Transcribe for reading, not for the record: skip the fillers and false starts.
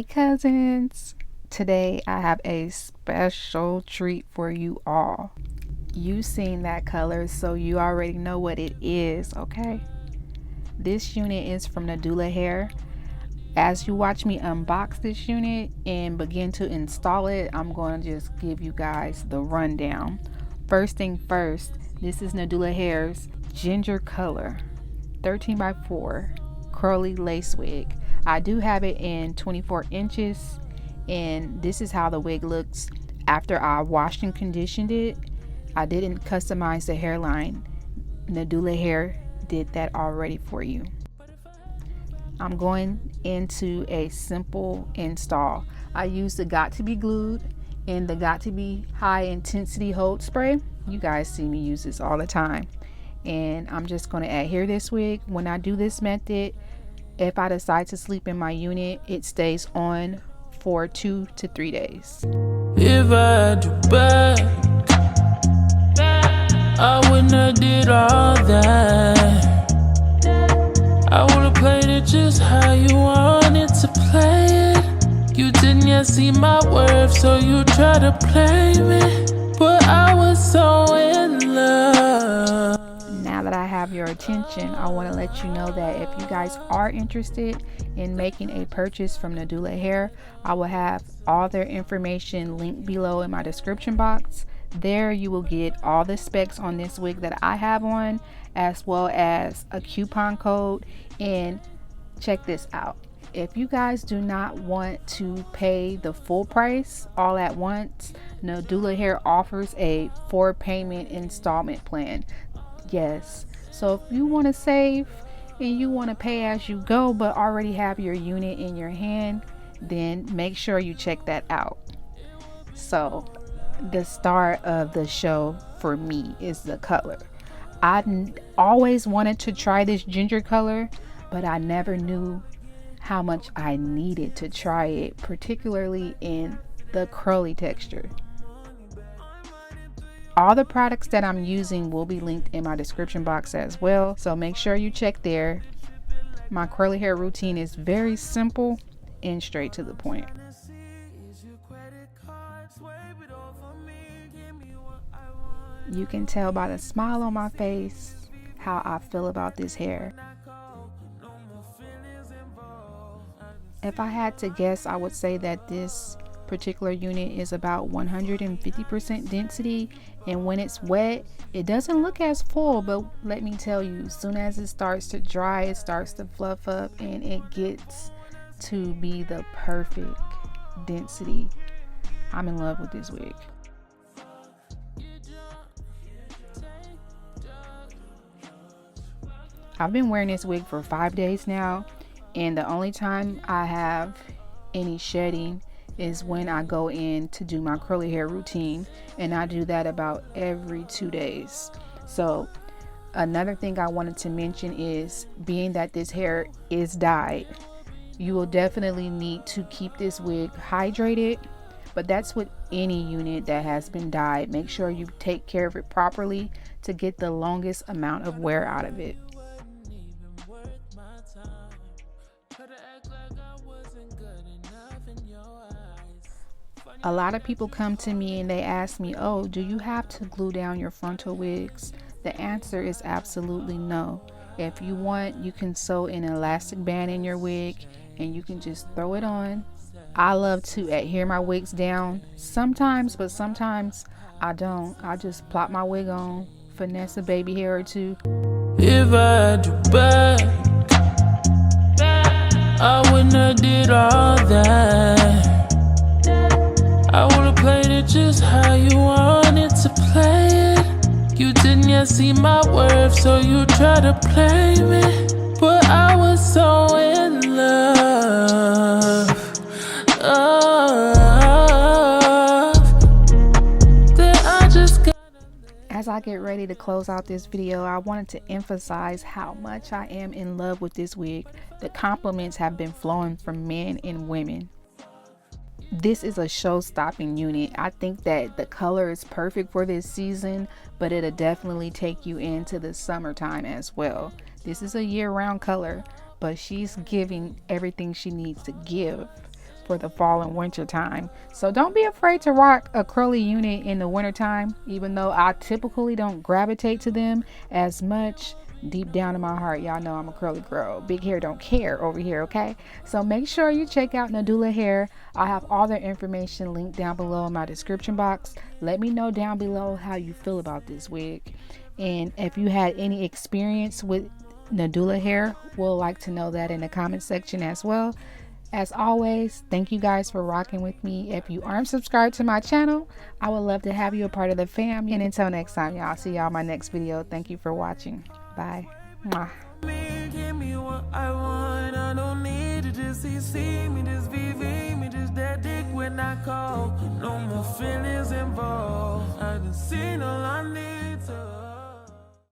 Hey cousins, today I have a special treat for you all. You seen that color, so you already know what it is, okay? This unit is from Nadula hair. As you watch me unbox this unit and begin to install it, I'm going to just give you guys the rundown. First thing first, this is Nadula hair's ginger color 13x4 curly lace wig. I do have it in 24 inches, and this is how the wig looks after I washed and conditioned it. I didn't customize the hairline. Nadula hair did that already for you. I'm going into a simple install. I use the Got to Be Glued and the Got to Be High Intensity Hold Spray. You guys see me use this all the time. And I'm just going to adhere this wig. When I do this method, if I decide to sleep in my unit, it stays on for 2 to 3 days. If I do bad, I wouldn't have did all that. I would have played it just how you wanted to play it. You didn't yet see my worth, so you try to play me. But I was so in love. Now that I have your attention, I want to let you know that if you guys are interested in making a purchase from Nadula hair, I will have all their information linked below in my description box. There you will get all the specs on this wig that I have on, as well as a coupon code. And check this out. If you guys do not want to pay the full price all at once, Nadula hair offers a 4-payment installment plan. Yes, so if you want to save and you want to pay as you go but already have your unit in your hand, then make sure you check that out. So the star of the show for me is the color. I always wanted to try this ginger color, but I never knew how much I needed to try it, particularly in the curly texture. All the products that I'm using will be linked in my description box as well, so make sure you check there. My curly hair routine is very simple and straight to the point. You can tell by the smile on my face how I feel about this hair. If I had to guess, I would say that this particular unit is about 150% density, and when it's wet it doesn't look as full, but let me tell you, as soon as it starts to dry, it starts to fluff up and it gets to be the perfect density. I'm in love with this wig. I've been wearing this wig for 5 days now, and the only time I have any shedding is when I go in to do my curly hair routine, and I do that about every 2 days. So another thing I wanted to mention is, being that this hair is dyed, you will definitely need to keep this wig hydrated, but that's with any unit that has been dyed. Make sure you take care of it properly to get the longest amount of wear out of it. A lot of people come to me and they ask me, oh, do you have to glue down your frontal wigs? The answer is absolutely no. If you want, you can sew an elastic band in your wig and you can just throw it on. I love to adhere my wigs down sometimes, but sometimes I don't. I just plop my wig on, finesse a baby hair or two. If I do bad, I wouldn't have did all that. I would have played it just how you wanted to play it. You didn't yet see my worth, so you try to play me. But I was so in love. That I just got. As I get ready to close out this video, I wanted to emphasize how much I am in love with this wig. The compliments have been flowing from men and women. This is a show-stopping unit. I think that the color is perfect for this season, but it'll definitely take you into the summertime as well. This is a year-round color, but she's giving everything she needs to give for the fall and winter time. So don't be afraid to rock a curly unit in the winter time, even though I typically don't gravitate to them as much. Deep down in my heart, y'all know I'm a curly girl. Big hair don't care over here, okay? So make sure you check out Nadula Hair. I have all their information linked down below in my description box. Let me know down below how you feel about this wig. And if you had any experience with Nadula Hair, we'll like to know that in the comment section as well. As always, thank you guys for rocking with me. If you aren't subscribed to my channel, I would love to have you a part of the fam. And until next time, y'all, see y'all in my next video. Thank you for watching. Bye. Mwah. Give me what I want. I don't need to just see me, just VV me, just that dick when I call. No more feelings involved. I done seen all I need.